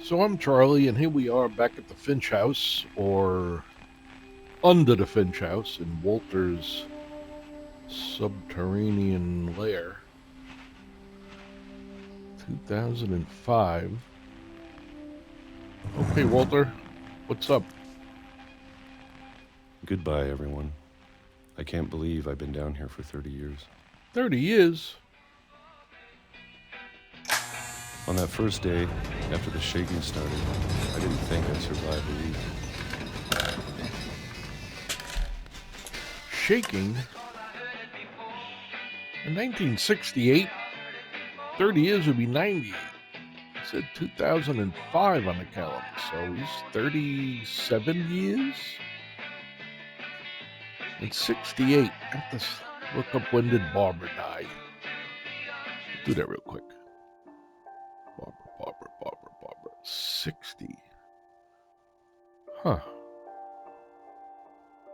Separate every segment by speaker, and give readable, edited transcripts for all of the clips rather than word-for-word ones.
Speaker 1: So I'm Charlie, and here we are back at the Finch house, or under the Finch house in Walter's subterranean lair. 2005. Okay, Walter, what's up?
Speaker 2: Goodbye, everyone. I can't believe I've been down here for 30 years.
Speaker 1: 30 years?
Speaker 2: On that first day, after the shaking started, I didn't think I'd survive a week.
Speaker 1: Shaking? In 1968? 30 years would be 98. It said 2005 on the calendar, so he's 37 years? In 68, I have to look up when did Barbara die. Do that real quick. Barbara. 60. Huh.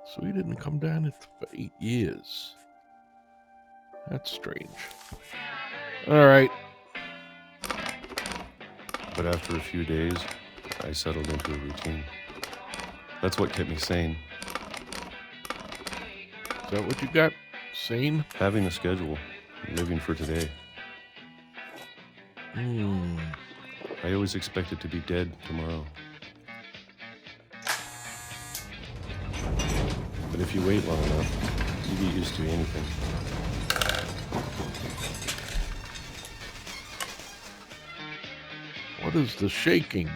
Speaker 1: So he didn't come down for 8 years. That's strange. Alright.
Speaker 2: But after a few days, I settled into a routine. That's what kept me sane.
Speaker 1: Is that what you got? Sane?
Speaker 2: Having a schedule, living for today. I always expected to be dead tomorrow. But if you wait long enough, you get used to anything.
Speaker 1: What is the shaking?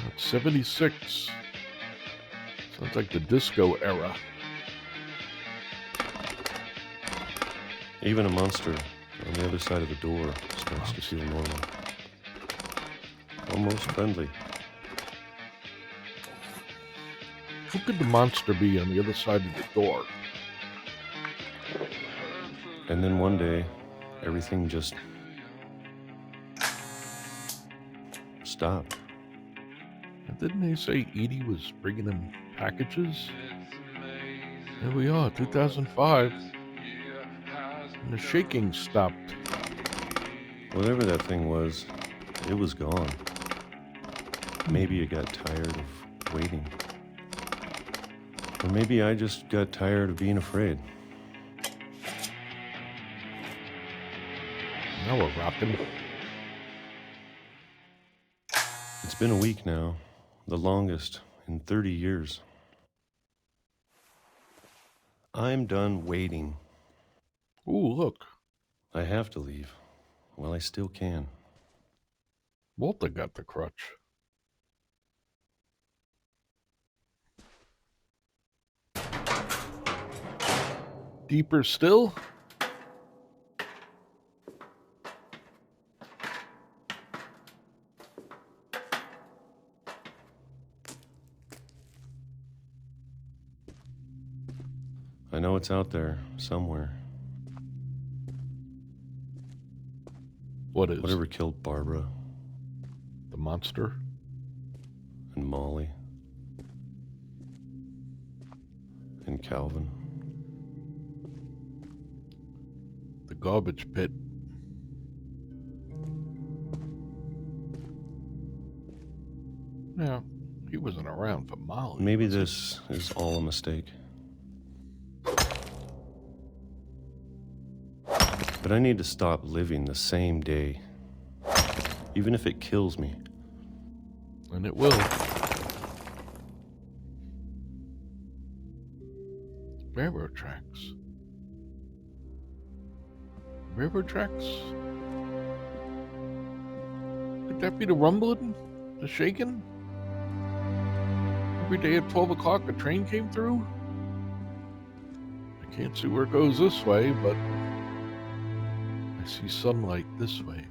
Speaker 1: It's 76. Sounds like the disco era.
Speaker 2: Even a monster on the other side of the door starts to feel normal. Almost friendly.
Speaker 1: Who could the monster be on the other side of the door?
Speaker 2: And then one day, everything just stopped.
Speaker 1: Didn't they say Edie was bringing him packages? Here we are, 2005. And the shaking stopped.
Speaker 2: Whatever that thing was, it was gone. Maybe it got tired of waiting. Or maybe I just got tired of being afraid.
Speaker 1: Now we're rocking.
Speaker 2: It's been a week now, the longest in 30 years. I'm done waiting.
Speaker 1: Ooh, look.
Speaker 2: I have to leave. Well, I still can.
Speaker 1: Walter got the crutch. Deeper still?
Speaker 2: I know it's out there, somewhere.
Speaker 1: What is?
Speaker 2: Whatever killed Barbara.
Speaker 1: The monster?
Speaker 2: And Molly. And Calvin.
Speaker 1: The garbage pit. Now, he wasn't around for Molly.
Speaker 2: Maybe this is all a mistake. But I need to stop living the same day, even if it kills me.
Speaker 1: And it will. Railroad tracks. Railroad tracks? Could that be the rumbling? The shaking? Every day at 12 o'clock a train came through? I can't see where it goes this way, but I see sunlight this way.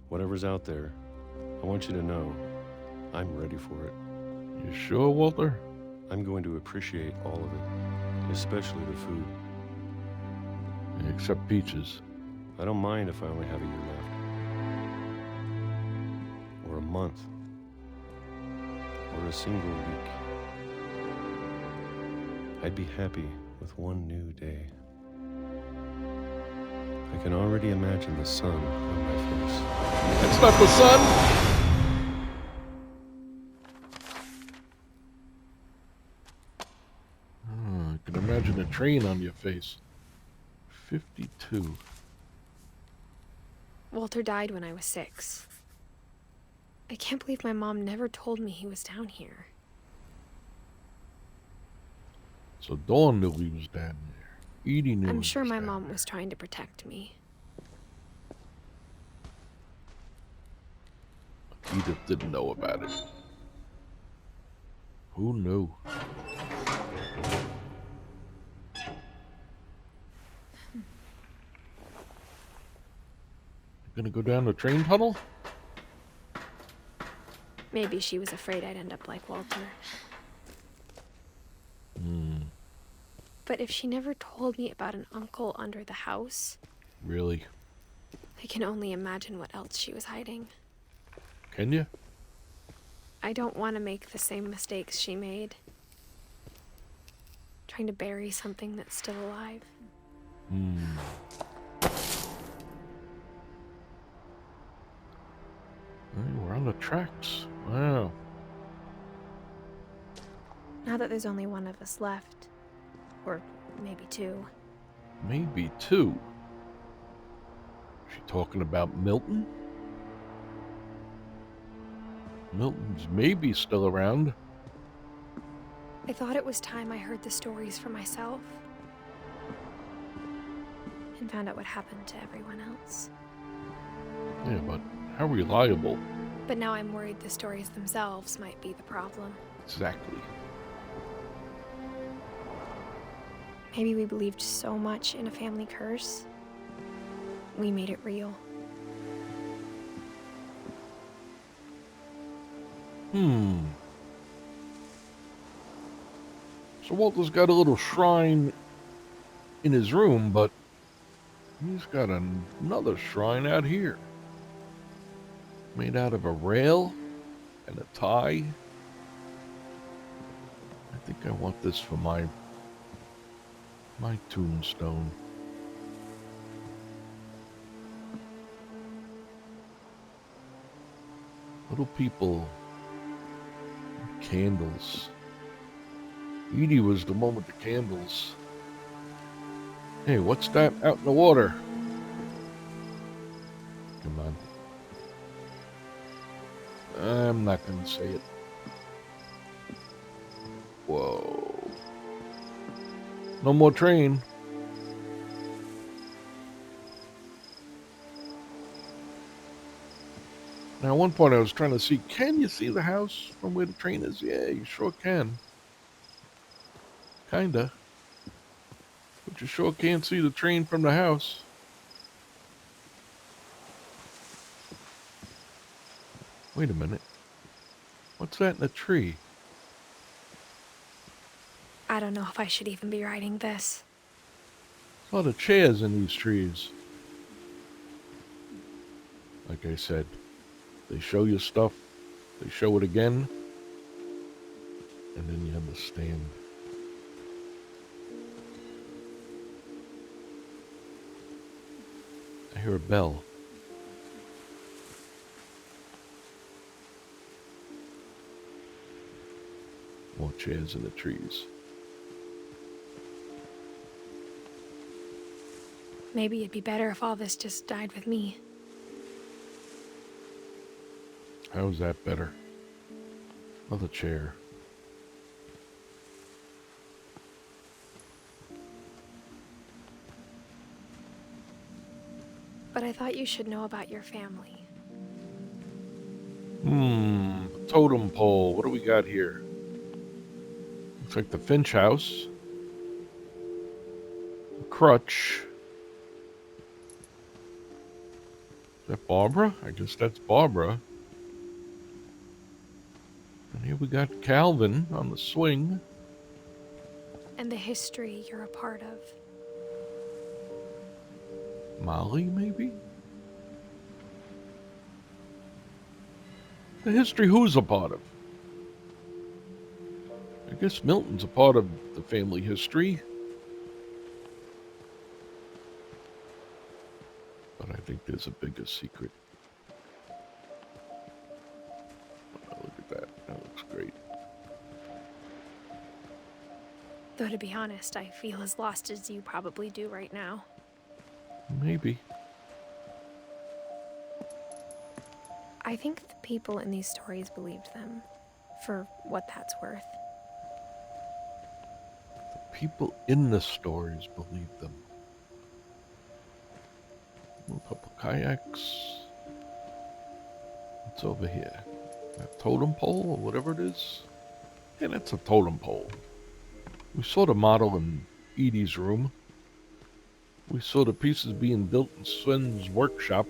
Speaker 2: Whatever's out there, I want you to know I'm ready for it.
Speaker 1: You sure, Walter?
Speaker 2: I'm going to appreciate all of it, especially the food.
Speaker 1: Except peaches.
Speaker 2: I don't mind if I only have a year left. Or a month. Or a single week. I'd be happy with one new day. I can already imagine the sun on my face.
Speaker 1: That's not the sun! Oh, I can imagine a train on your face. 52.
Speaker 3: Walter died when I was 6. I can't believe my mom never told me he was down here.
Speaker 1: So Dawn knew he was down there. Edie knew
Speaker 3: I'm
Speaker 1: he
Speaker 3: sure
Speaker 1: was
Speaker 3: my
Speaker 1: down
Speaker 3: mom
Speaker 1: there.
Speaker 3: was trying to protect me.
Speaker 1: Edith didn't know about it. Who knew? You gonna go down the train tunnel?
Speaker 3: Maybe she was afraid I'd end up like Walter. But if she never told me about an uncle under the house,
Speaker 1: Really?
Speaker 3: I can only imagine what else she was hiding.
Speaker 1: Can you?
Speaker 3: I don't want to make the same mistakes she made. Trying to bury something that's still alive.
Speaker 1: Hey, we're on the tracks. Wow.
Speaker 3: Now that there's only one of us left, or maybe 2,
Speaker 1: Maybe 2. She talking about Milton? Milton's maybe still around.
Speaker 3: I thought it was time I heard the stories for myself and found out what happened to everyone else.
Speaker 1: Yeah, but how reliable?
Speaker 3: But now I'm worried the stories themselves might be the problem.
Speaker 1: Exactly.
Speaker 3: Maybe we believed so much in a family curse, we made it real.
Speaker 1: So Walter's got a little shrine in his room, but he's got another shrine out here. Made out of a rail and a tie. I think I want this for my tombstone. Little people. Candles. Edie was the one with the candles. Hey, what's that out in the water? Come on. I'm not gonna say it. Whoa. No more train. Now, at one point I was trying to see, can you see the house from where the train is? Yeah, you sure can. Kinda. But you sure can't see the train from the house. Wait a minute. What's that in the tree?
Speaker 3: I don't know if I should even be writing this.
Speaker 1: A lot of chairs in these trees. Like I said, they show you stuff, they show it again, and then you understand. I hear a bell. More chairs in the trees.
Speaker 3: Maybe it'd be better if all this just died with me.
Speaker 1: How's that better? Another chair.
Speaker 3: But I thought you should know about your family.
Speaker 1: Totem pole. What do we got here? Looks like the Finch house. A crutch. Is that Barbara? I guess that's Barbara. And here we got Calvin on the swing.
Speaker 3: And the history you're a part of.
Speaker 1: Molly, maybe? The history who's a part of? I guess Milton's a part of the family history. think there's a bigger secret. Oh, look at that. That looks great.
Speaker 3: Though to be honest, I feel as lost as you probably do right now.
Speaker 1: Maybe.
Speaker 3: I think the people in these stories believed them, for what that's worth.
Speaker 1: People in the stories believe them. A couple kayaks. What's over here? A totem pole or whatever it is? Yeah, that's a totem pole. We saw the model in Edie's room. We saw the pieces being built in Sven's workshop.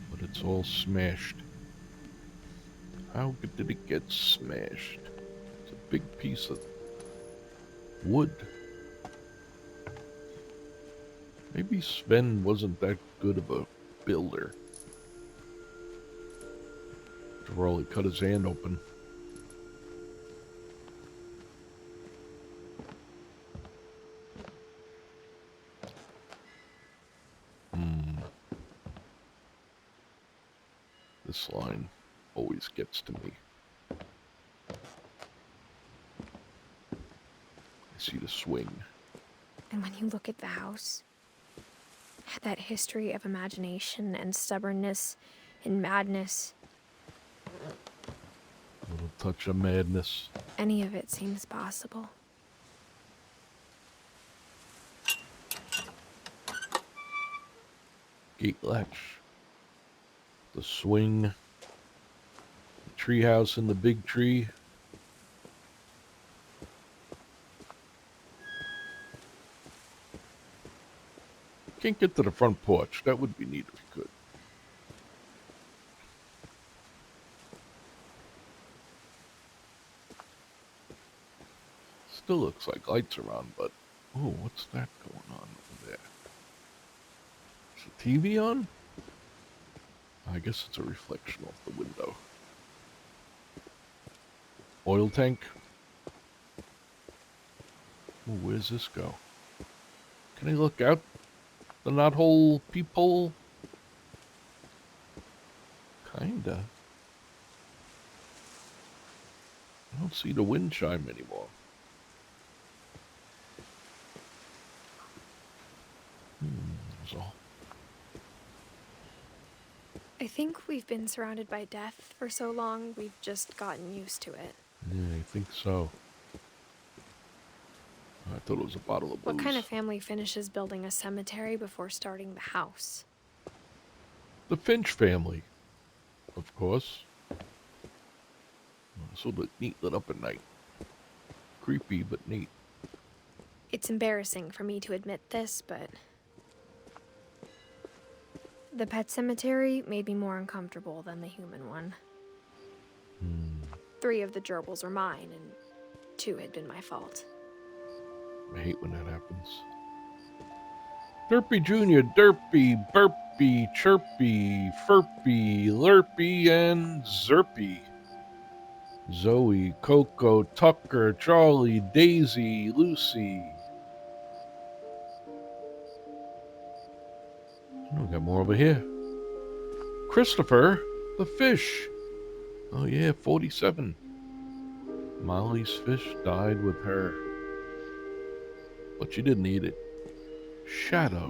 Speaker 1: But it's all smashed. How did it get smashed? It's a big piece of wood. Maybe Sven wasn't that good of a builder. After all, he cut his hand open. This line always gets to me. I see the swing.
Speaker 3: And when you look at the house, that history of imagination and stubbornness and madness,
Speaker 1: A little touch of madness.
Speaker 3: any of it seems possible.
Speaker 1: Gate latch. The swing. The treehouse in the big tree. Can't get to the front porch. That would be neat if you could. Still looks like lights are on, but oh, what's that going on over there? Is the TV on? I guess it's a reflection off the window. Oil tank. Oh, where's this go? Can I look out the knothole peephole? Kinda. I don't see the wind chime anymore. That's all.
Speaker 3: I think we've been surrounded by death for so long, we've just gotten used to it.
Speaker 1: Yeah, I think so. I thought it was a bottle of booze.
Speaker 3: What kind of family finishes building a cemetery before starting the house?
Speaker 1: The Finch family, of course. So neat lit up at night. Creepy, but neat.
Speaker 3: It's embarrassing for me to admit this, but the pet cemetery made me more uncomfortable than the human one. 3 of the gerbils were mine, and 2 had been my fault.
Speaker 1: I hate when that happens. Derpy Jr., Derpy, Burpy, Chirpy, Furpy, Lurpy, and Zerpy. Zoe, Coco, Tucker, Charlie, Daisy, Lucy. Oh, we got more over here. Christopher, the fish. Oh yeah, 47. Molly's fish died with her. But she didn't eat it. Shadow.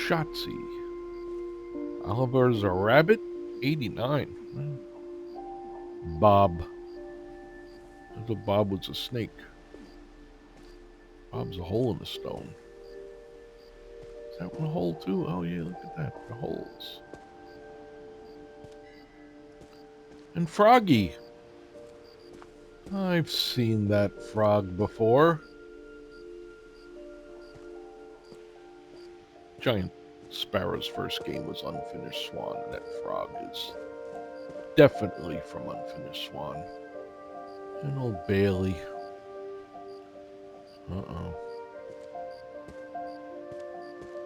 Speaker 1: Shotzi. Oliver's a rabbit? 89. Bob. I thought Bob was a snake. Bob's a hole in the stone. Is that one a hole too? Oh yeah, look at that. The holes. And Froggy. I've seen that frog before. Giant Sparrow's first game was Unfinished Swan, and that frog is definitely from Unfinished Swan. And old Bailey. Uh-oh.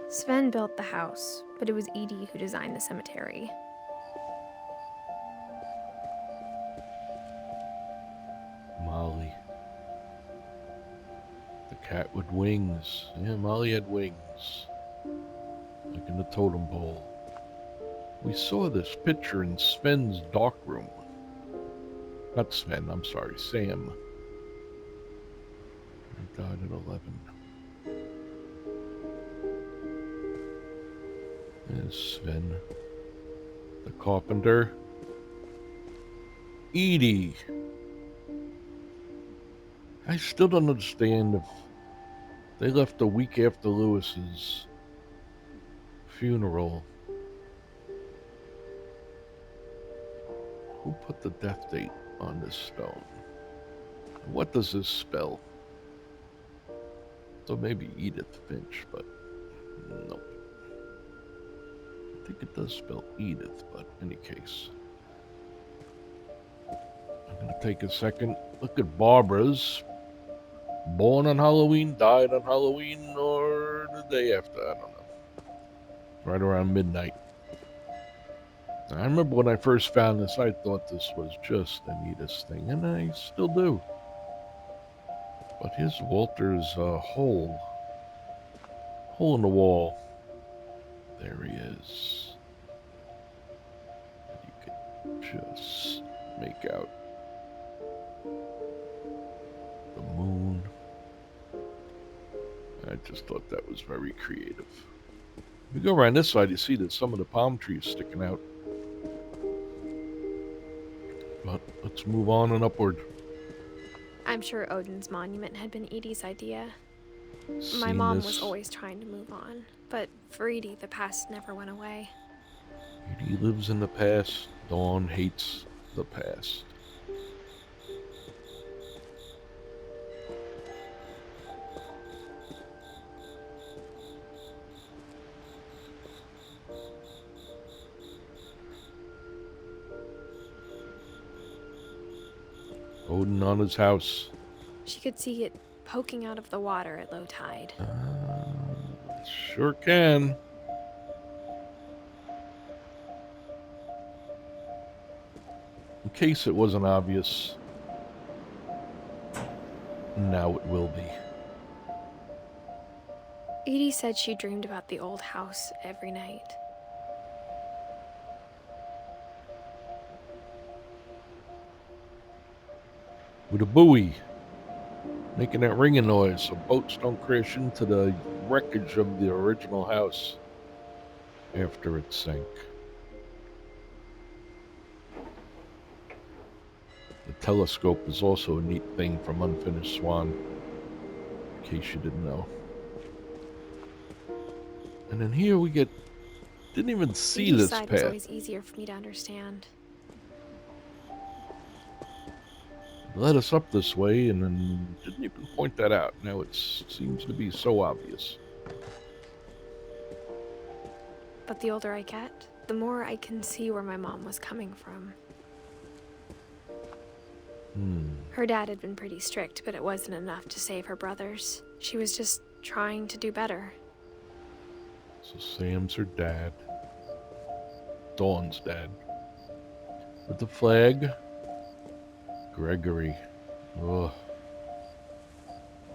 Speaker 3: Sven built the house, but it was Edie who designed the cemetery.
Speaker 1: Cat with wings. Yeah, Molly had wings. Like in the totem pole. We saw this picture in Sven's darkroom. Not Sven, I'm sorry, Sam. He died at 11. There's Sven. The carpenter. Edie. I still don't understand if they left a week after Lewis's funeral. Who put the death date on this stone? What does this spell? So maybe Edith Finch, but nope. I think it does spell Edith, but in any case. I'm going to take a second. Look at Barbara's. Born on Halloween, died on Halloween, or the day after, I don't know. Right around midnight. I remember when I first found this, I thought this was just the neatest thing, and I still do. But here's Walter's hole in the wall. There he is. And you can just make out the moon. I just thought that was very creative. If you go around this side, you see that some of the palm trees sticking out. But let's move on and upward.
Speaker 3: I'm sure Odin's monument had been Edie's idea. My
Speaker 1: Seen
Speaker 3: mom
Speaker 1: this.
Speaker 3: was always trying to move on, but for Edie, the past never went away.
Speaker 1: Edie lives in the past. Dawn hates the past. Odin on his house.
Speaker 3: She could see it poking out of the water at low tide.
Speaker 1: Sure can. In case it wasn't obvious, now it will be.
Speaker 3: Edie said she dreamed about the old house every night.
Speaker 1: With a buoy, making that ringing noise so boats don't crash into the wreckage of the original house after it sank. The telescope is also a neat thing from Unfinished Swan, in case you didn't know. And then here we didn't even see
Speaker 3: Edie's
Speaker 1: this
Speaker 3: side was
Speaker 1: path.
Speaker 3: always easier for me to understand.
Speaker 1: Led us up this way and then didn't even point that out. Now it seems to be so obvious.
Speaker 3: But the older I get, the more I can see where my mom was coming from. Her dad had been pretty strict, but it wasn't enough to save her brothers. She was just trying to do better.
Speaker 1: So Sam's her dad. Dawn's dad. With the flag. Gregory. Ugh.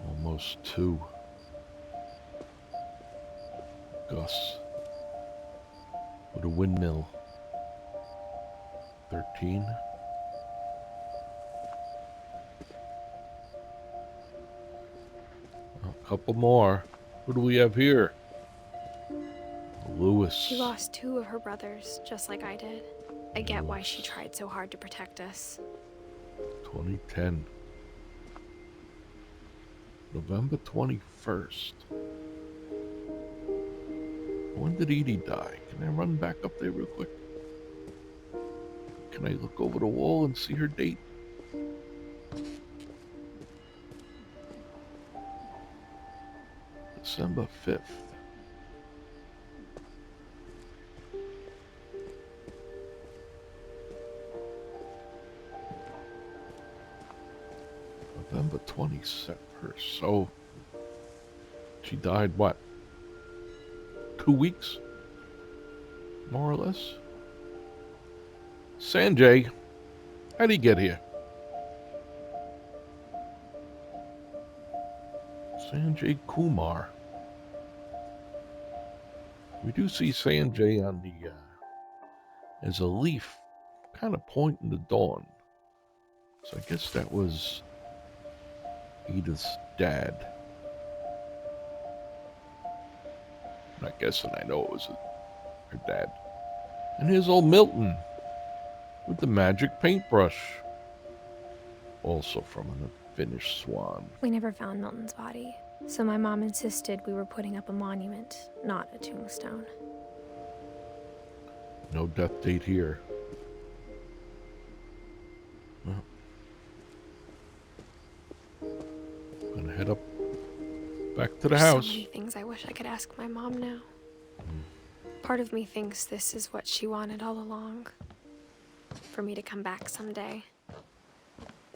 Speaker 1: Almost 2. Gus. With a windmill. 13. A couple more. Who do we have here? Lewis.
Speaker 3: She lost 2 of her brothers, just like I did. I get why she tried so hard to protect us.
Speaker 1: 2010. November 21st. When did Edie die? Can I run back up there real quick? Can I look over the wall and see her date? December 5th. November 21st. So, she died, what? 2 weeks? More or less? Sanjay, how'd he get here? Sanjay Kumar. We do see Sanjay on the as a leaf, kind of pointing to dawn. So I guess that was Edith's dad. I'm not guessing, I know it was her dad. And here's old Milton with the magic paintbrush, also from a Finnish swan.
Speaker 3: We never found Milton's body, so my mom insisted we were putting up a monument, not a tombstone.
Speaker 1: No death date here. Well, gonna head up back to the
Speaker 3: There's
Speaker 1: house.
Speaker 3: So many things I wish I could ask my mom now. Part of me thinks this is what she wanted all along. For me to come back someday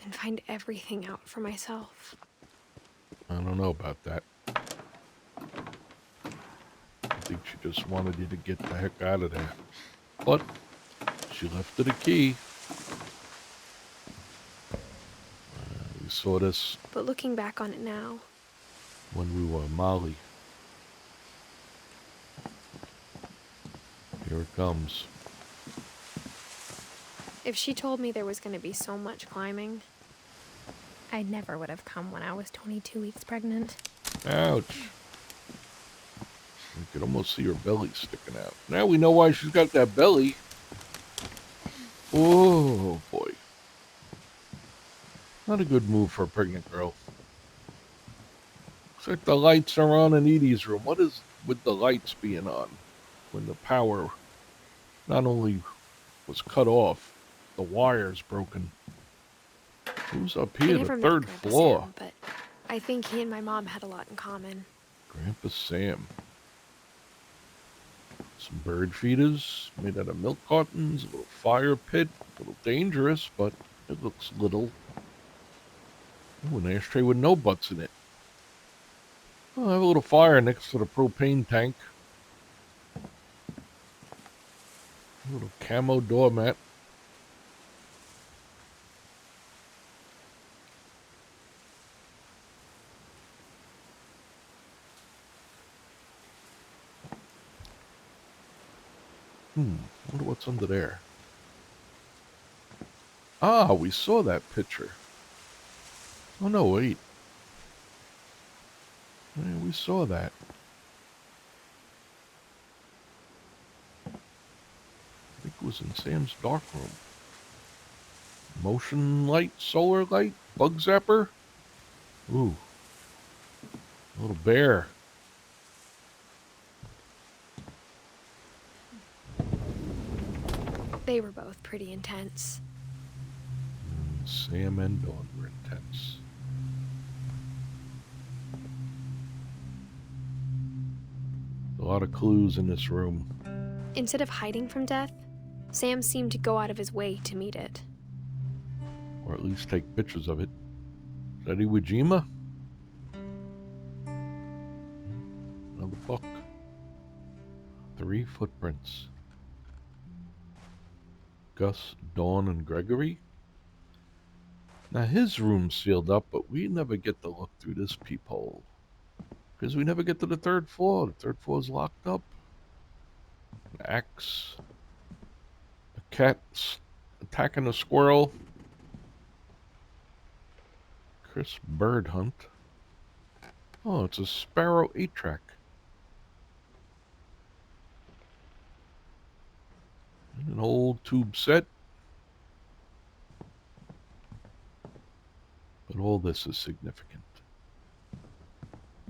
Speaker 3: and find everything out for myself.
Speaker 1: I don't know about that. I think she just wanted you to get the heck out of there. But she left it a key. We saw this
Speaker 3: But looking back on it now,
Speaker 1: when we were Molly. Here it comes.
Speaker 3: if she told me there was going to be so much climbing, I never would have come when I was 22 weeks pregnant.
Speaker 1: Ouch. You could almost see her belly sticking out. Now we know why she's got that belly. Oh, boy. Not a good move for a pregnant girl. Looks like the lights are on in Edie's room. What is with the lights being on when the power not only was cut off, the wire's broken? Who's up
Speaker 3: I
Speaker 1: here?
Speaker 3: never
Speaker 1: The
Speaker 3: met
Speaker 1: third
Speaker 3: Grandpa
Speaker 1: floor.
Speaker 3: Sam, but I think he and my mom had a lot in common.
Speaker 1: Grandpa Sam. Some bird feeders made out of milk cartons, a little fire pit, a little dangerous, but it looks little. Ooh, an ashtray with no butts in it. Oh, I have a little fire next to the propane tank. A little camo doormat. Wonder what's under there. Ah, we saw that picture. Oh, no, wait. Yeah, we saw that. I think it was in Sam's dark room. Motion light, solar light, bug zapper. Ooh. A little bear.
Speaker 3: They were both pretty intense.
Speaker 1: Sam and Dawn were intense. A lot of clues in this room.
Speaker 3: Instead of hiding from death, Sam seemed to go out of his way to meet it.
Speaker 1: Or at least take pictures of it. Is that Iwo Jima? Another book. 3 footprints. Gus, Dawn, and Gregory. Now his room's sealed up, but we never get to look through this peephole. Because we never get to the 3rd floor. The 3rd floor's locked up. An axe. A cat attacking a squirrel. Chris bird hunt. Oh, it's a Sparrow 8-track. And an old tube set. But all this is significant.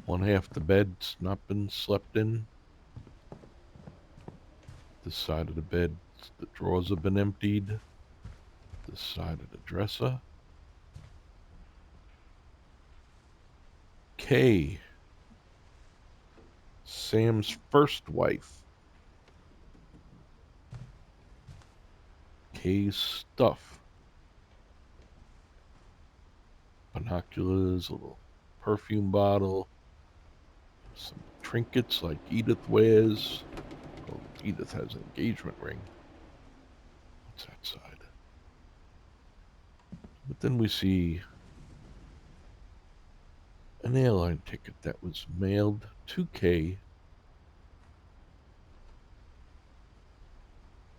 Speaker 1: One half the bed's not been slept in. This side of the bed, the drawers have been emptied. This side of the dresser. Kay, Sam's first wife. Kay's stuff. Binoculars, a little perfume bottle, some trinkets like Edith wears. Oh, Edith has an engagement ring. What's that side? But then we see an airline ticket that was mailed to Kay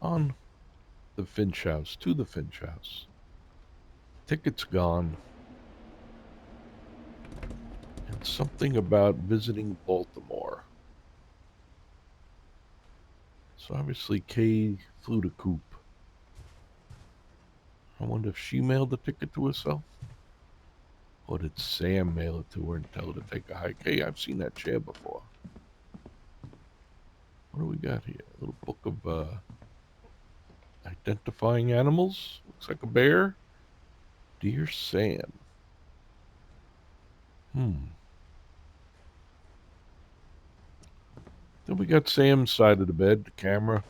Speaker 1: on the Finch house, to the Finch house. Ticket's gone. And something about visiting Baltimore. So obviously Kay flew to Coop. I wonder if she mailed the ticket to herself? Or did Sam mail it to her and tell her to take a hike? Hey, I've seen that chair before. What do we got here? A little book of identifying animals. Looks like a bear. Dear Sam. Then we got Sam's side of the bed, the camera.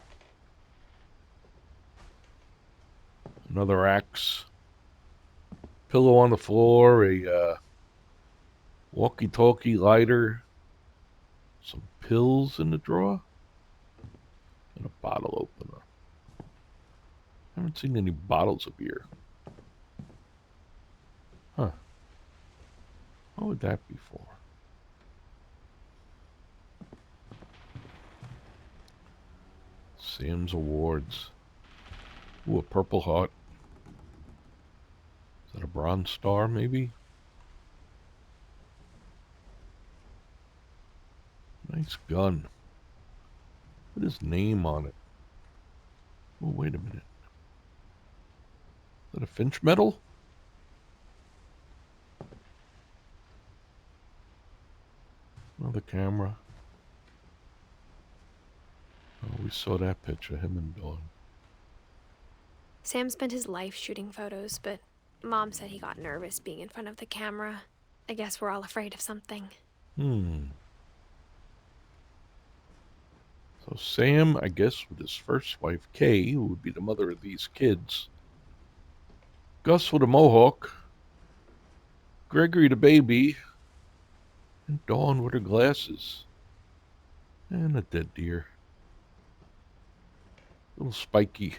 Speaker 1: Another axe. Pillow on the floor, a walkie-talkie lighter. Some pills in the drawer. And a bottle opener. I haven't seen any bottles of beer. Huh. What would that be for? Sam's Awards. Ooh, a Purple Heart. Is that a Bronze Star, maybe? Nice gun. Put his name on it. Oh, wait a minute. Is that a Finch medal? Another camera. Oh, we saw that picture, him and Dawn.
Speaker 3: Sam spent his life shooting photos, but Mom said he got nervous being in front of the camera. I guess we're all afraid of something.
Speaker 1: So Sam, I guess, with his first wife, Kay, who would be the mother of these kids. Gus with a mohawk. Gregory the baby. And Dawn with her glasses. And a dead deer. A little spiky.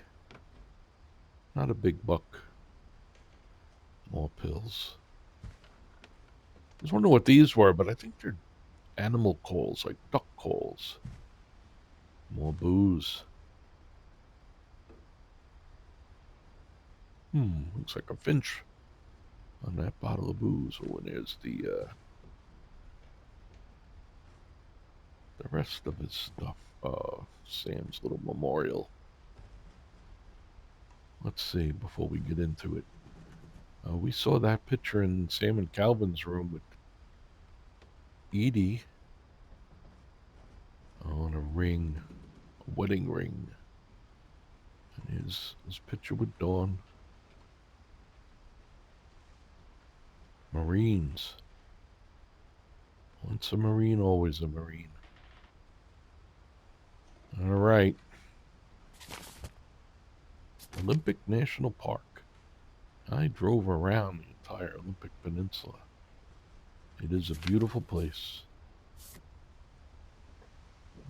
Speaker 1: Not a big buck. More pills. I was wondering what these were, but I think they're animal calls, like duck calls. More booze. Looks like a Finch on that bottle of booze. Oh, and there's the rest of his stuff. Sam's little memorial. Let's see, before we get into it. We saw that picture in Sam and Calvin's room with Edie. On a ring. A wedding ring. And his picture with Dawn. Marines. Once a Marine, always a Marine. All right. Olympic National Park. I drove around the entire Olympic Peninsula. It is a beautiful place.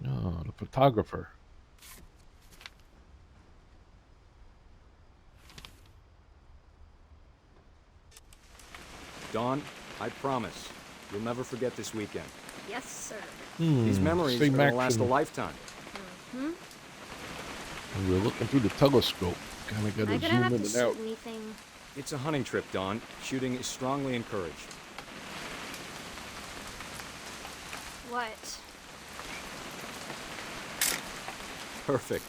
Speaker 1: Ah, the photographer.
Speaker 4: Dawn, I promise, you'll never forget this weekend.
Speaker 3: Yes, sir.
Speaker 4: These memories are
Speaker 1: same
Speaker 4: going to last a
Speaker 1: action.
Speaker 4: lifetime.
Speaker 1: And we're looking through the telescope. Kind of got to zoom in and out.
Speaker 3: Anything.
Speaker 4: It's a hunting trip, Dawn. Shooting is strongly encouraged.
Speaker 3: What?
Speaker 4: Perfect.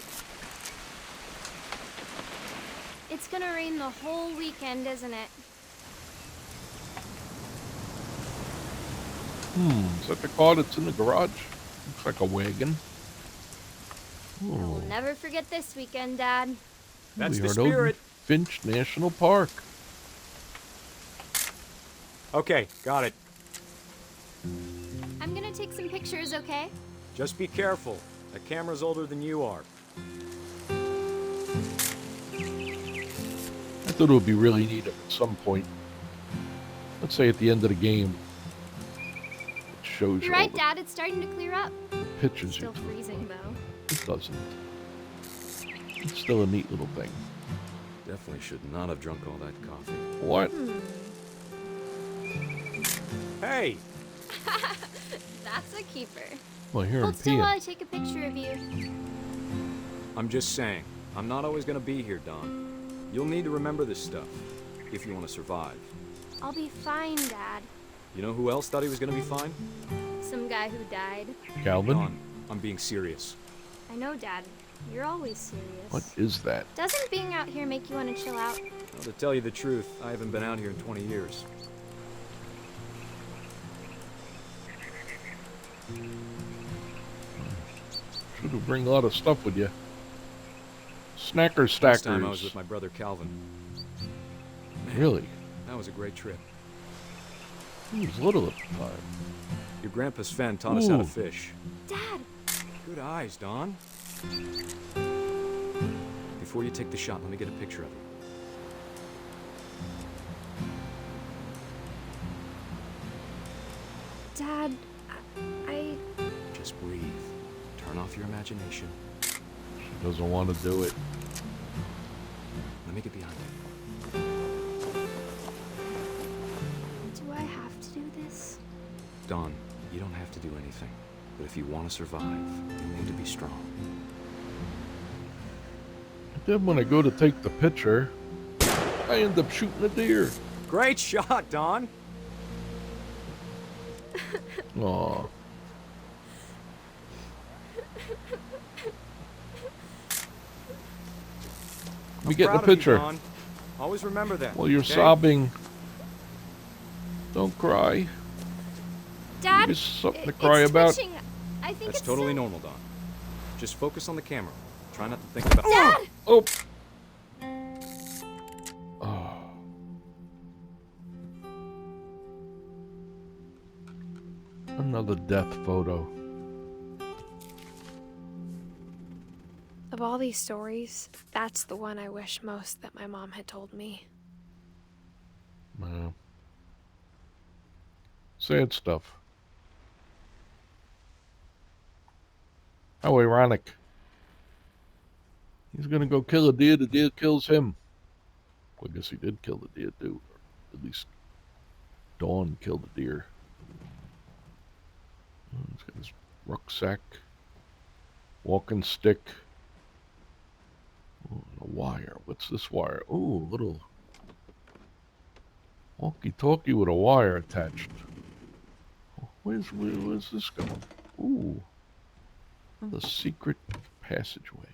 Speaker 3: It's gonna rain the whole weekend, isn't it?
Speaker 1: Is that the car that's in the garage? Looks like a wagon.
Speaker 3: I will
Speaker 1: Oh,
Speaker 3: never forget this weekend, Dad.
Speaker 4: That's
Speaker 1: we
Speaker 4: the
Speaker 1: are at Oden
Speaker 4: spirit.
Speaker 1: Finch National Park.
Speaker 4: Okay, got it.
Speaker 3: I'm gonna take some pictures, okay?
Speaker 4: Just be careful. The camera's older than you are.
Speaker 1: I thought it would be really neat if at some point, let's say at the end of the game, it shows
Speaker 3: You're
Speaker 1: you all
Speaker 3: right, Dad. It's starting to clear up.
Speaker 1: the pictures
Speaker 3: Still
Speaker 1: you took.
Speaker 3: freezing, though.
Speaker 1: It doesn't. It's still a neat little thing.
Speaker 4: Definitely should not have drunk all that coffee.
Speaker 1: What?
Speaker 4: Hey,
Speaker 3: That's a keeper.
Speaker 1: Well, here I'm
Speaker 5: Hold still while I
Speaker 1: peeing.
Speaker 5: take a picture of you.
Speaker 4: I'm just saying, I'm not always gonna be here, Don. You'll need to remember this stuff, if you want to survive.
Speaker 5: I'll be fine, Dad.
Speaker 4: You know who else thought he was gonna be fine?
Speaker 5: Some guy who died.
Speaker 1: Calvin?
Speaker 4: Don, I'm being serious.
Speaker 5: I know, Dad. You're always serious.
Speaker 1: What is that?
Speaker 5: Doesn't being out here make you want to chill out?
Speaker 4: Well, to tell you the truth, I haven't been out here in 20 years.
Speaker 1: Should have bring a lot of stuff with you. Snacker
Speaker 4: Last
Speaker 1: stackers.
Speaker 4: time I was with my brother Calvin.
Speaker 1: Really?
Speaker 4: That was a great trip.
Speaker 1: He was little at the time.
Speaker 4: Your grandpa Sven taught us how to
Speaker 1: Ooh.
Speaker 4: fish.
Speaker 5: Dad!
Speaker 4: Good eyes, Don. Before you take the shot, let me get a picture of it.
Speaker 3: Dad, I...
Speaker 4: Just breathe. Turn off your imagination.
Speaker 1: She doesn't want to do it.
Speaker 4: Let me get behind you.
Speaker 3: Do I have to do this?
Speaker 4: Don, you don't have to do anything. But if you want to survive, you need to be strong.
Speaker 1: Then when I go to take the picture, I end up shooting a deer.
Speaker 4: Great shot, Don!
Speaker 1: Aw. Let me get the
Speaker 4: Proud of you,
Speaker 1: picture.
Speaker 4: Don. Always remember that.
Speaker 1: While you're
Speaker 4: okay?
Speaker 1: sobbing, don't cry.
Speaker 5: Dad!
Speaker 1: There's something to
Speaker 5: it's
Speaker 1: cry about.
Speaker 5: twitching. I think
Speaker 4: That's
Speaker 5: it's
Speaker 4: totally normal, Don. Just focus on the camera. Try not to think about.
Speaker 5: Dad!
Speaker 1: Oh. Oh. Another death photo.
Speaker 3: Of all these stories, that's the one I wish most that my mom had told me.
Speaker 1: Wow. Sad stuff. How ironic. He's gonna go kill a deer, the deer kills him. Well, I guess he did kill the deer too. Or at least Dawn killed the deer. Oh, he's got his rucksack. Walking stick. Oh, and a wire. What's this wire? Oh, a little walkie-talkie with a wire attached. Where's this going? Ooh. Another secret passageway.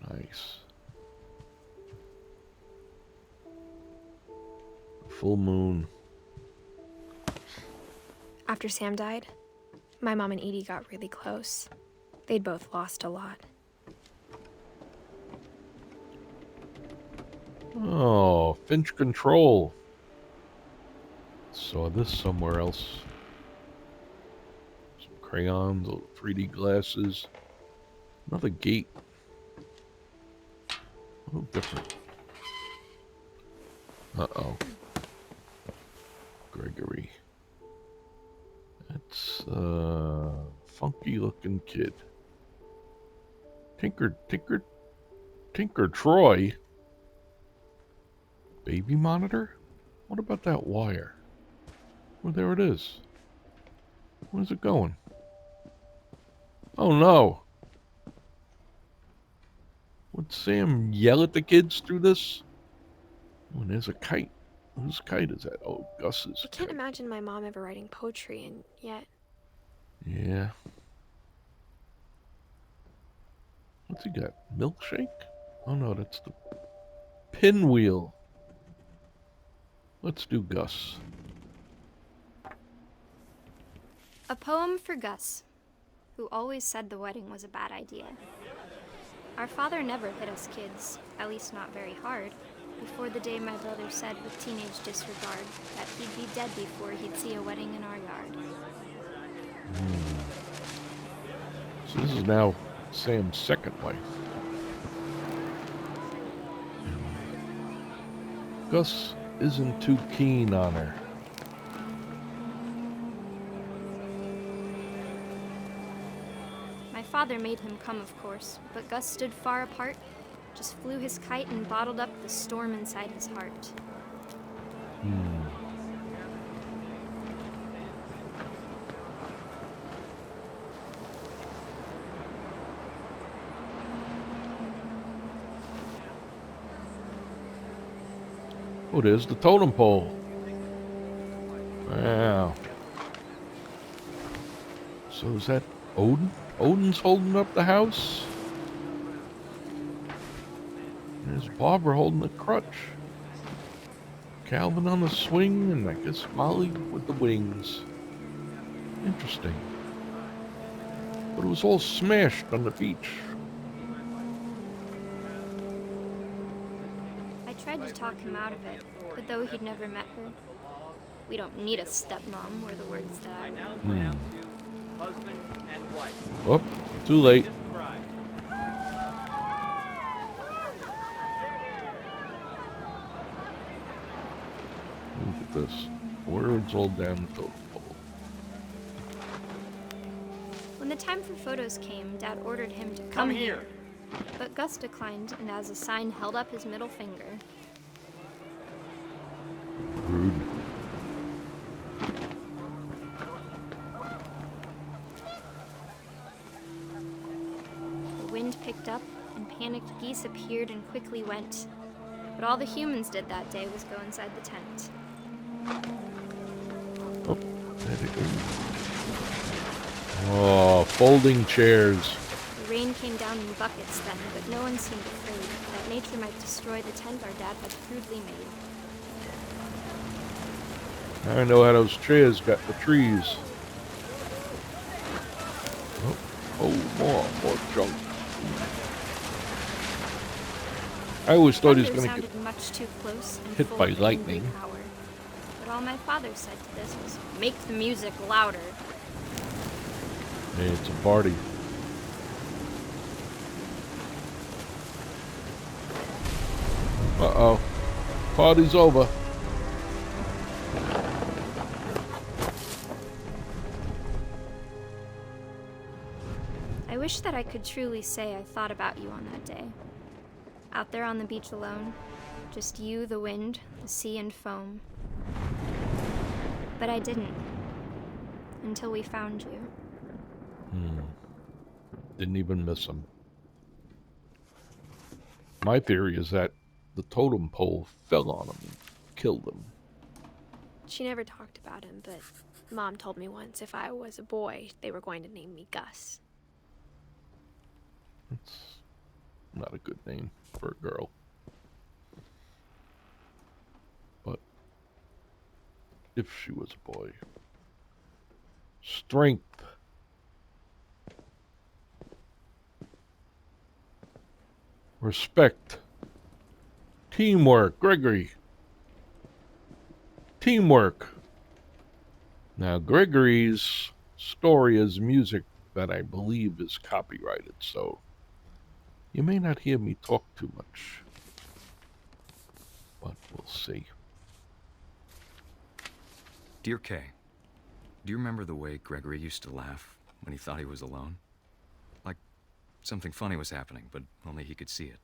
Speaker 1: Nice. Full moon.
Speaker 3: After Sam died, my mom and Edie got really close. They'd both lost a lot.
Speaker 1: Oh, Finch control. Saw this somewhere else. Some crayons, little 3D glasses. Another gate. A little different. Uh-oh. Gregory. That's a funky looking kid. Tinker Troy. Baby monitor? What about that wire? Well, there it is. Where's it going? Oh no! Would Sam yell at the kids through this? Oh, and there's a kite. Whose kite is that? Oh, Gus's
Speaker 3: I can't
Speaker 1: kite.
Speaker 3: imagine my mom ever writing poetry, and yet...
Speaker 1: Yeah. What's he got? Milkshake? Oh no, that's the pinwheel. Let's do Gus.
Speaker 5: A poem for Gus, who always said the wedding was a bad idea. Our father never hit us kids, at least not very hard, before the day my brother said with teenage disregard that he'd be dead before he'd see a wedding in our yard.
Speaker 1: So this is now Sam's second wife. Gus isn't too keen on her.
Speaker 5: My father made him come, of course, but Gus stood far apart, just flew his kite and bottled up the storm inside his heart.
Speaker 1: Oh, there's the totem pole. Wow. So is that Odin? Odin's holding up the house? There's Barbara holding the crutch. Calvin on the swing, and I guess Molly with the wings. Interesting. But it was all smashed on the beach.
Speaker 5: I tried to talk him out of it, but though he'd never met her, we don't need a stepmom were the words that I read.
Speaker 1: Oh, too late. Look at this. Words all down the totem pole.
Speaker 5: When the time for photos came, Dad ordered him to come here. But Gus declined and as a sign held up his middle finger.
Speaker 1: Rude.
Speaker 5: The wind picked up and panicked geese appeared and quickly went. But all the humans did that day was go inside the tent.
Speaker 1: Oh, there they go. Oh, folding chairs.
Speaker 5: The rain came down in buckets then, but no one seemed afraid that nature might destroy the tent our dad had crudely made.
Speaker 1: I know how those chairs got the trees. Oh, more junk. I always thought he was
Speaker 5: Thunder
Speaker 1: going to get
Speaker 5: sounded much too close and
Speaker 1: hit
Speaker 5: full
Speaker 1: by
Speaker 5: of angry
Speaker 1: lightning.
Speaker 5: power. But all my father said to this was, "Make the music louder."
Speaker 1: Hey, it's a party. Uh-oh. Party's over.
Speaker 5: I wish that I could truly say I thought about you on that day. Out there on the beach alone, just you, the wind, the sea, and foam. But I didn't. Until we found you.
Speaker 1: Didn't even miss him. My theory is that the totem pole fell on him and killed him.
Speaker 3: She never talked about him, but Mom told me once if I was a boy, they were going to name me Gus.
Speaker 1: It's not a good name for a girl. But if she was a boy. Strength. Respect. Teamwork. Gregory. Teamwork. Now, Gregory's story is music that I believe is copyrighted, so you may not hear me talk too much. But we'll see.
Speaker 4: Dear Kay, do you remember the way Gregory used to laugh when he thought he was alone? Like something funny was happening, but only he could see it.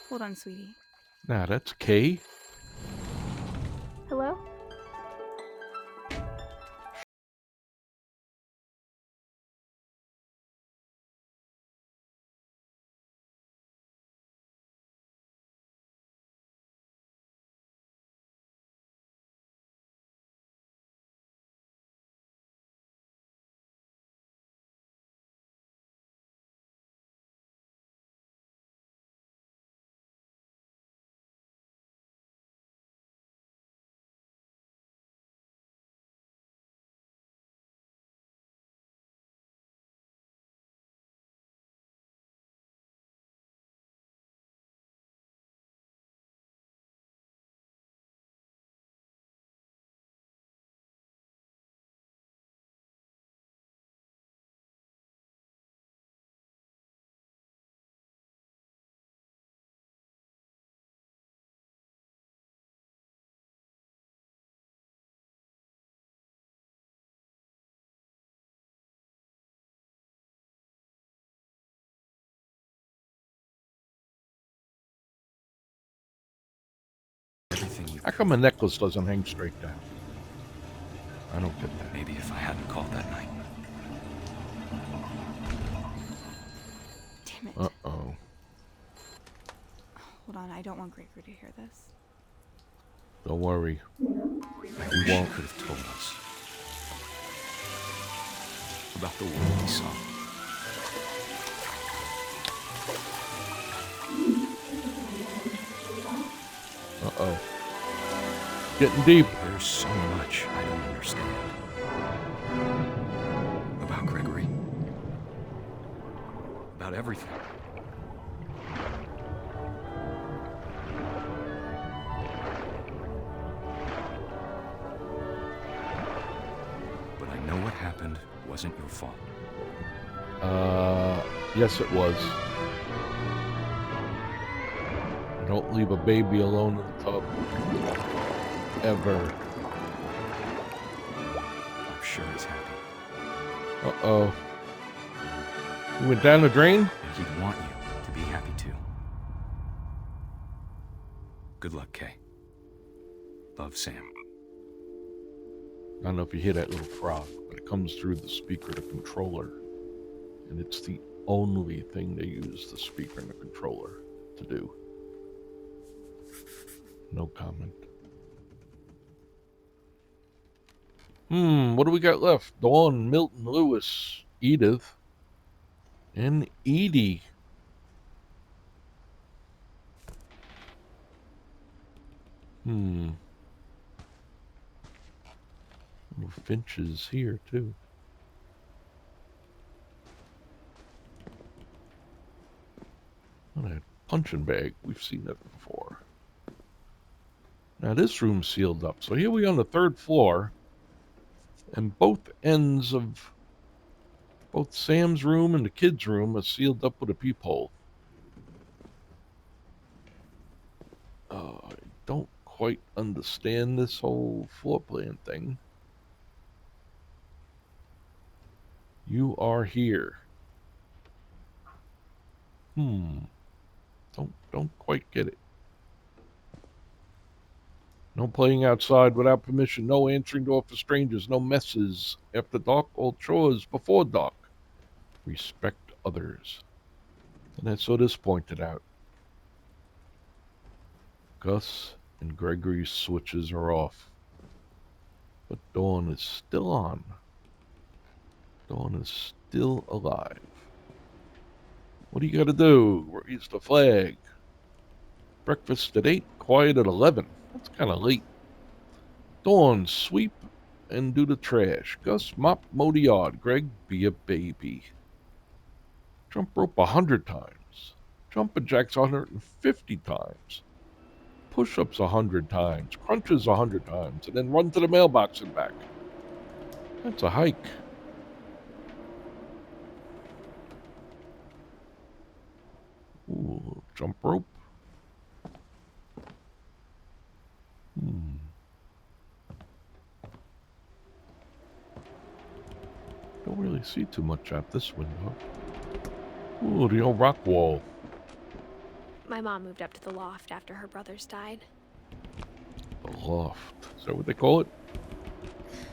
Speaker 6: Hold on, sweetie.
Speaker 1: Now, that's Kay.
Speaker 5: Hello?
Speaker 4: everything you
Speaker 1: How
Speaker 4: could.
Speaker 1: come a necklace doesn't hang straight down? I don't get that.
Speaker 4: Maybe if I hadn't called that night.
Speaker 6: Damn it.
Speaker 1: Uh-oh.
Speaker 6: Hold on, I don't want Gregory to hear this.
Speaker 1: Don't worry.
Speaker 4: I wish you could have told us about the world we saw.
Speaker 1: Uh-oh. Getting deep.
Speaker 4: There's so much I don't understand. About Gregory. About everything. But I know what happened wasn't your fault.
Speaker 1: Yes it was. Don't leave a baby alone in the tub. Ever.
Speaker 4: I'm sure he's happy.
Speaker 1: Uh-oh. You went down the drain?
Speaker 4: And he'd want you to be happy too. Good luck, Kay. Love, Sam.
Speaker 1: I don't know if you hear that little frog, but it comes through the speaker, the controller. And it's the only thing they use the speaker and the controller to do. No comment. What do we got left? Dawn, Milton, Lewis, Edith, and Edie. Finch is here too. What a punching bag. We've seen that before. Now this room's sealed up. So here we are on the 3rd floor. And both ends of both Sam's room and the kids' room are sealed up with a peephole. I don't quite understand this whole floor plan thing. You are here. Don't quite get it. No playing outside without permission. No answering door for strangers. No messes after dark. All chores before dark. Respect others. And that's what is pointed out. Gus and Gregory's switches are off. But Dawn is still on. Dawn is still alive. What do you gotta do? Raise the flag. Breakfast at 8, quiet at 11. That's kind of late. Dawn, sweep and do the trash. Gus, mop, mow the yard. Greg, be a baby. Jump rope 100 times. Jumping jacks 150 times. Push-ups 100 times. Crunches 100 times. And then run to the mailbox and back. That's a hike. Ooh, jump rope. Don't really see too much out this window. Ooh, the old rock wall.
Speaker 3: My mom moved up to the loft after her brothers died.
Speaker 1: The loft. Is that what they call it?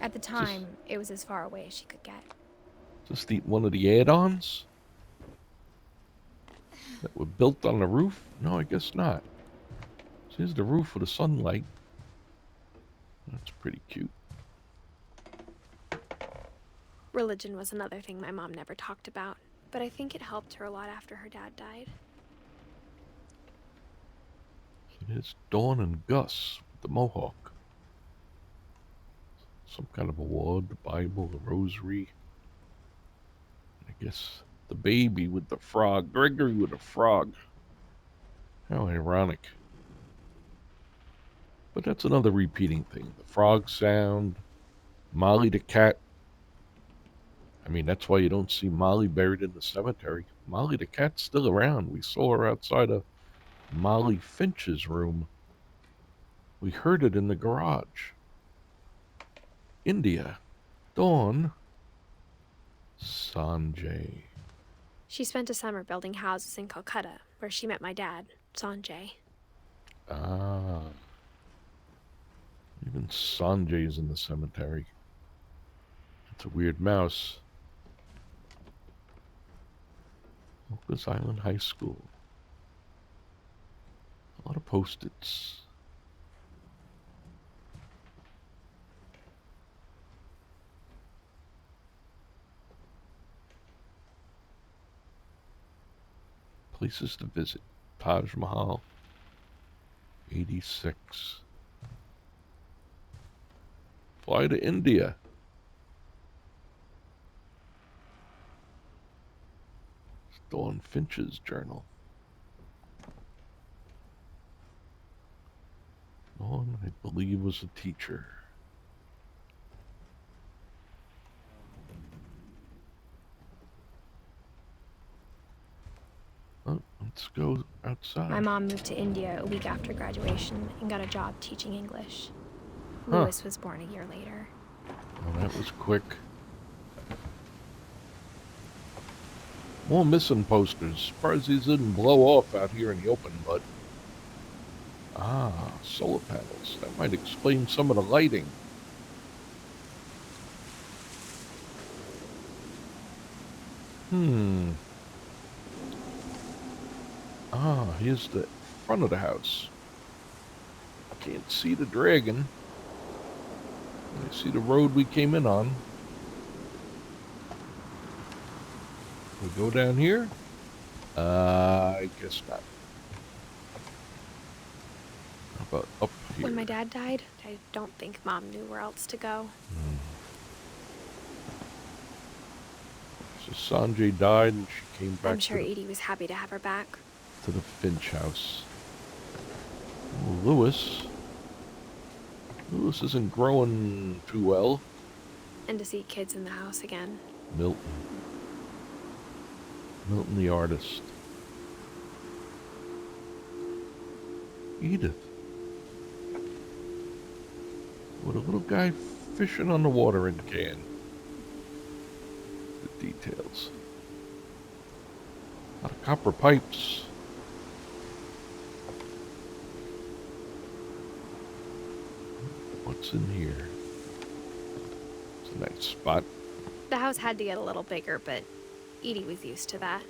Speaker 3: At the time, it was as far away as she could get.
Speaker 1: Just eat one of the add-ons? That were built on the roof? No, I guess not. So here's the roof with the sunlight. That's pretty cute.
Speaker 3: Religion was another thing my mom never talked about, but I think it helped her a lot after her dad died.
Speaker 1: Here's Dawn and Gus with the mohawk. Some kind of award, the Bible, the rosary. I guess the baby with the frog. Gregory with a frog. How ironic. But that's another repeating thing. The frog sound. Molly the cat. I mean, that's why you don't see Molly buried in the cemetery. Molly the cat's still around. We saw her outside of Molly Finch's room. We heard it in the garage. India. Dawn. Sanjay.
Speaker 3: She spent a summer building houses in Calcutta, where she met my dad, Sanjay.
Speaker 1: Ah. Even Sanjay's in the cemetery. It's a weird mouse. Locust Island High School. A lot of Post-its. Places to visit. Taj Mahal. 86. Fly to India. It's Dawn Finch's journal. Dawn, I believe, was a teacher. Oh, let's go outside.
Speaker 3: My mom moved to India a week after graduation and got a job teaching English.
Speaker 1: Huh.
Speaker 3: Louis was born a year later.
Speaker 1: Oh, that was quick. More missing posters. Surprised these didn't blow off out here in the open, but... Ah, solar panels. That might explain some of the lighting. Ah, here's the front of the house. Can't see the dragon. I see the road we came in on. We go down here? I guess not. How about up here?
Speaker 3: When my dad died, I don't think Mom knew where else to go.
Speaker 1: So Sanjay died and she came back
Speaker 3: I'm sure
Speaker 1: to,
Speaker 3: Edie was happy to have her back.
Speaker 1: to the Finch house. Oh, Louis isn't growing too well.
Speaker 3: And to see kids in the house again.
Speaker 1: Milton the artist. Edith. With a little guy fishing on the watering can. The details. A lot of copper pipes. What's in here? It's a nice spot.
Speaker 3: The house had to get a little bigger, but Edie was used to that.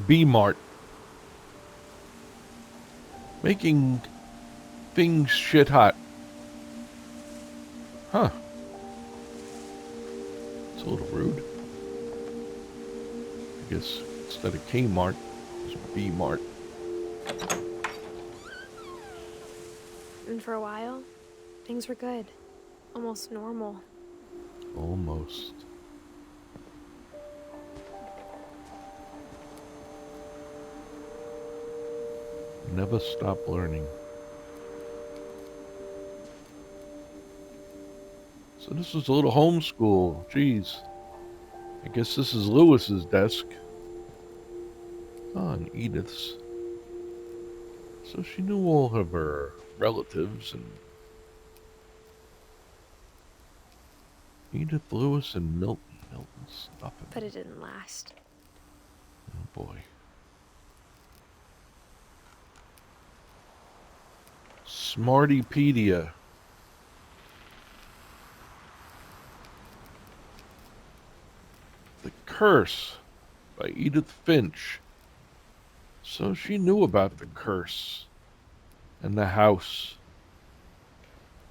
Speaker 1: B-Mart. Making things shit hot. Huh. It's a little rude. I guess instead of Kmart, it's B-Mart.
Speaker 3: And for a while, things were good. Almost normal.
Speaker 1: Almost. Never stop learning. So this is a little homeschool. Jeez. I guess this is Louis's desk. Oh, and Edith's. So she knew all of her relatives and Edith, Louis, and Milton. Milton's nothing.
Speaker 3: But it didn't last.
Speaker 1: Oh boy. Smartypedia. The Curse by Edith Finch. So she knew about the curse and the house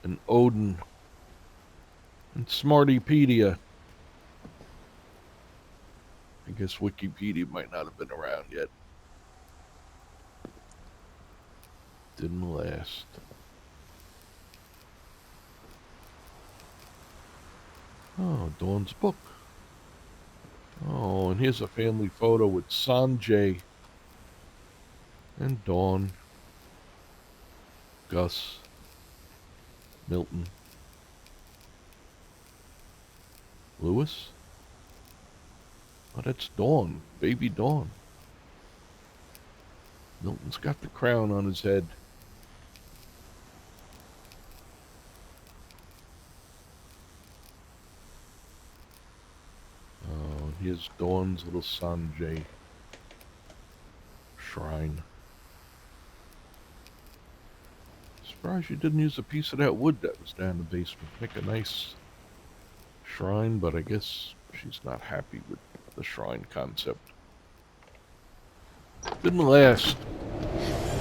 Speaker 1: and Odin and Smartypedia. I guess Wikipedia might not have been around yet. Didn't last. Oh, Dawn's book. Oh, and here's a family photo with Sanjay and Dawn, Gus, Milton, Louis. Oh, that's Dawn, baby Dawn. Milton's got the crown on his head. Oh, here's Dawn's little Sanjay shrine. Surprised you didn't use a piece of that wood that was down in the basement. Make a nice shrine, but I guess she's not happy with the shrine concept. Didn't last.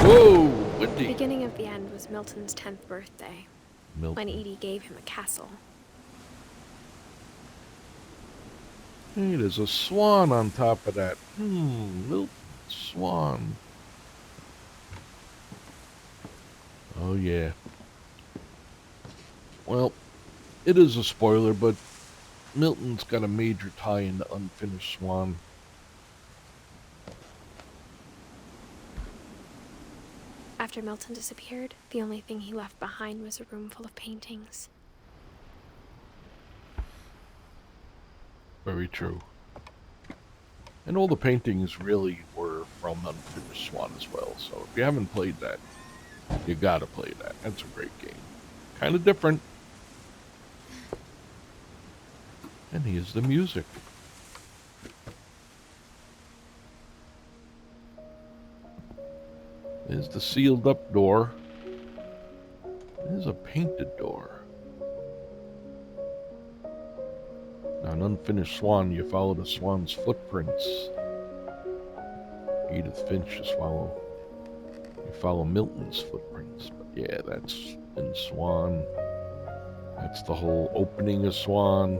Speaker 1: Whoa,
Speaker 3: The
Speaker 1: windy.
Speaker 3: beginning of the end was Milton's 10th birthday, when
Speaker 1: Milton.
Speaker 3: Edie gave him a castle.
Speaker 1: Hey, there's a swan on top of that. Milton swan. Oh, yeah. Well, it is a spoiler, but Milton's got a major tie in to Unfinished Swan.
Speaker 3: After Milton disappeared, the only thing he left behind was a room full of paintings.
Speaker 1: Very true. And all the paintings really were from Unfinished Swan as well. So if you haven't played that, you gotta play that. That's a great game. Kind of different. And here's the music. There's the sealed up door. There's a painted door. Now, an Unfinished Swan, you follow the swan's footprints. Edith Finch you follow Milton's footprints. But yeah, that's in Swan. That's the whole opening of Swan.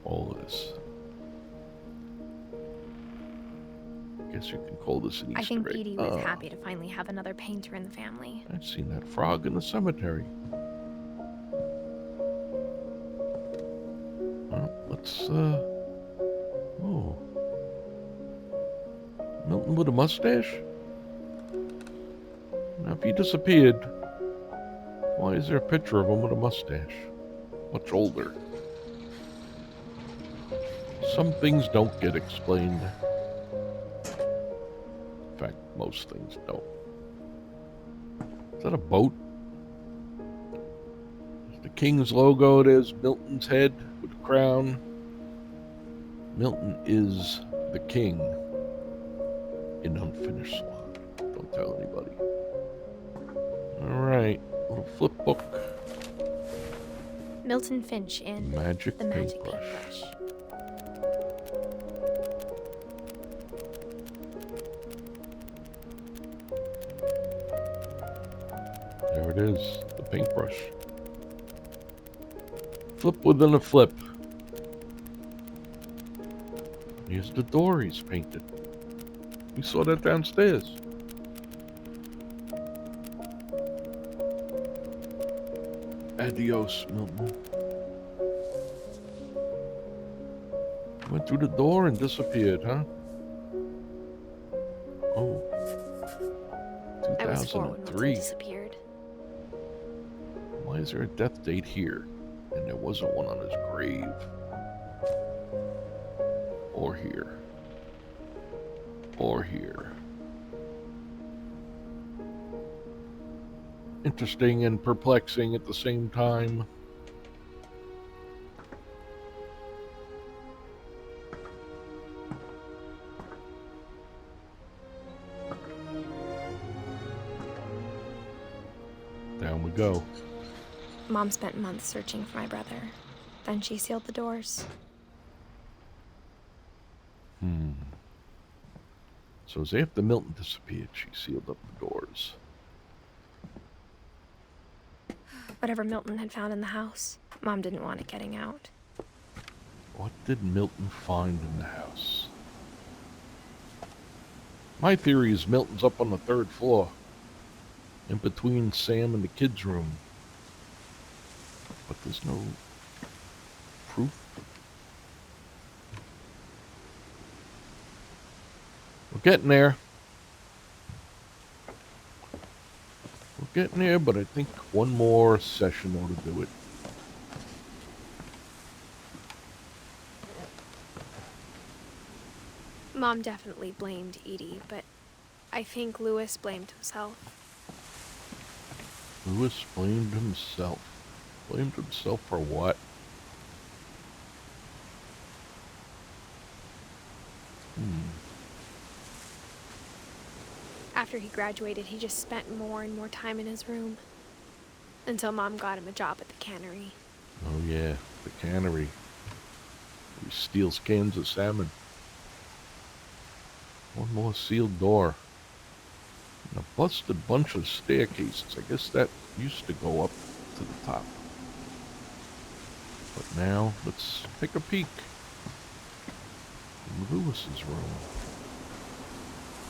Speaker 1: All of this. I guess you can call this an Easter
Speaker 3: I think
Speaker 1: egg.
Speaker 3: Edie was happy to finally have another painter in the family.
Speaker 1: I've seen that frog in the cemetery. Well, let's, oh. Milton with a mustache? Now, if he disappeared, why is there a picture of him with a mustache? Much older. Some things don't get explained. In fact, most things don't. Is that a boat? There's the king's logo. There's Milton's head with the crown. Milton is the king in Unfinished Swan. Don't tell anybody. Alright, little flip book.
Speaker 3: Milton Finch in
Speaker 1: Magic
Speaker 3: The Magic
Speaker 1: Paintbrush.
Speaker 3: Paintbrush.
Speaker 1: There it is, the paintbrush. Flip within a flip. Here's the door he's painted. We saw that downstairs. Adios, Milton. Went through the door and disappeared, huh? Oh.
Speaker 3: I was 4 when Milton
Speaker 1: 2003.
Speaker 3: disappeared.
Speaker 1: Why is there a death date here? And there wasn't one on his grave. Or here. Or here. Interesting and perplexing at the same time. Down we go.
Speaker 3: Mom spent months searching for my brother. Then she sealed the doors.
Speaker 1: So as after Milton disappeared, she sealed up the doors.
Speaker 3: Whatever Milton had found in the house, Mom didn't want it getting out.
Speaker 1: What did Milton find in the house? My theory is Milton's up on the 3rd floor, in between Sam and the kids' room. But there's no proof. We're getting there. We're getting there, but I think one more session ought to do it.
Speaker 3: Mom definitely blamed Edie, but I think Louis blamed himself.
Speaker 1: Louis blamed himself. Blamed himself for what?
Speaker 3: After he graduated, he just spent more and more time in his room. Until Mom got him a job at the cannery.
Speaker 1: Oh yeah, the cannery. He steals cans of salmon. One more sealed door. And a busted bunch of staircases. I guess that used to go up to the top. But now, let's take a peek in Lewis's room.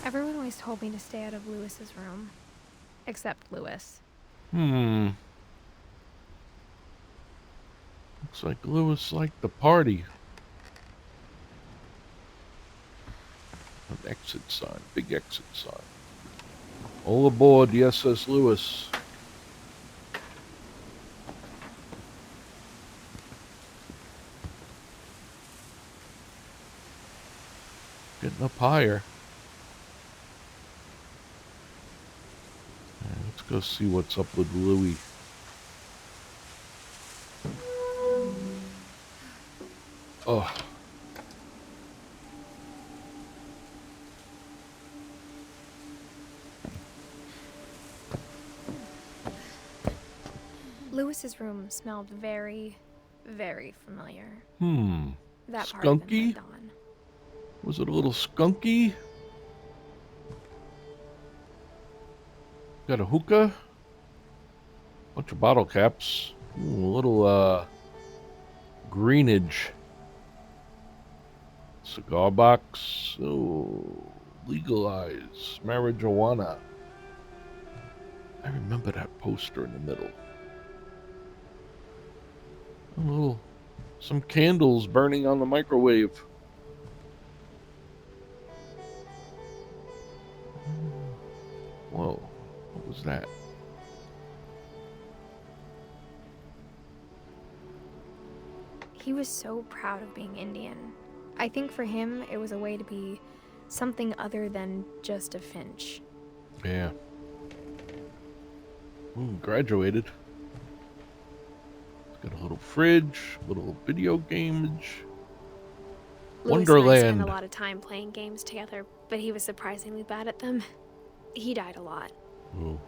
Speaker 3: Everyone always told me to stay out of Lewis's room. Except Lewis.
Speaker 1: Looks like Lewis liked the party. An exit sign, big exit sign. All aboard the SS Lewis. Getting up higher. Let's go see what's up with Louie. Oh.
Speaker 3: Lewis's room smelled very, very familiar. That part of him
Speaker 1: Skunky?
Speaker 3: lived on.
Speaker 1: Was it a little skunky? Got a hookah? Bunch of bottle caps. Ooh, a little, greenage. Cigar box. Ooh, legalize marijuana. I remember that poster in the middle. Some candles burning on the microwave. Whoa, what was that?
Speaker 3: He was so proud of being Indian. I think for him, it was a way to be something other than just a Finch.
Speaker 1: Yeah. Graduated. Got a little fridge, little video gamage.
Speaker 3: Lewis and I
Speaker 1: Wonderland.
Speaker 3: spent a lot of time playing games together, but he was surprisingly bad at them. He died a lot.
Speaker 1: Ooh.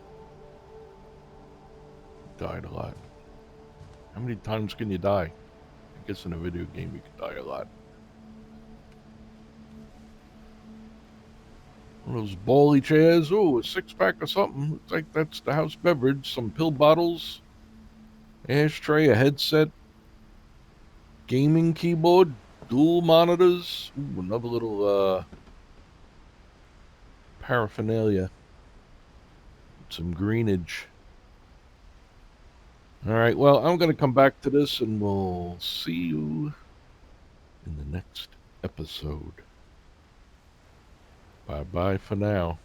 Speaker 1: Died a lot. How many times can you die? I guess in a video game you can die a lot. One of those bally chairs. Ooh, a 6-pack or something. Looks like that's the house beverage. Some pill bottles. Ashtray, a headset. Gaming keyboard. Dual monitors. Ooh, another little, paraphernalia. Some greenage. Alright, well, I'm going to come back to this and we'll see you in the next episode. Bye-bye for now.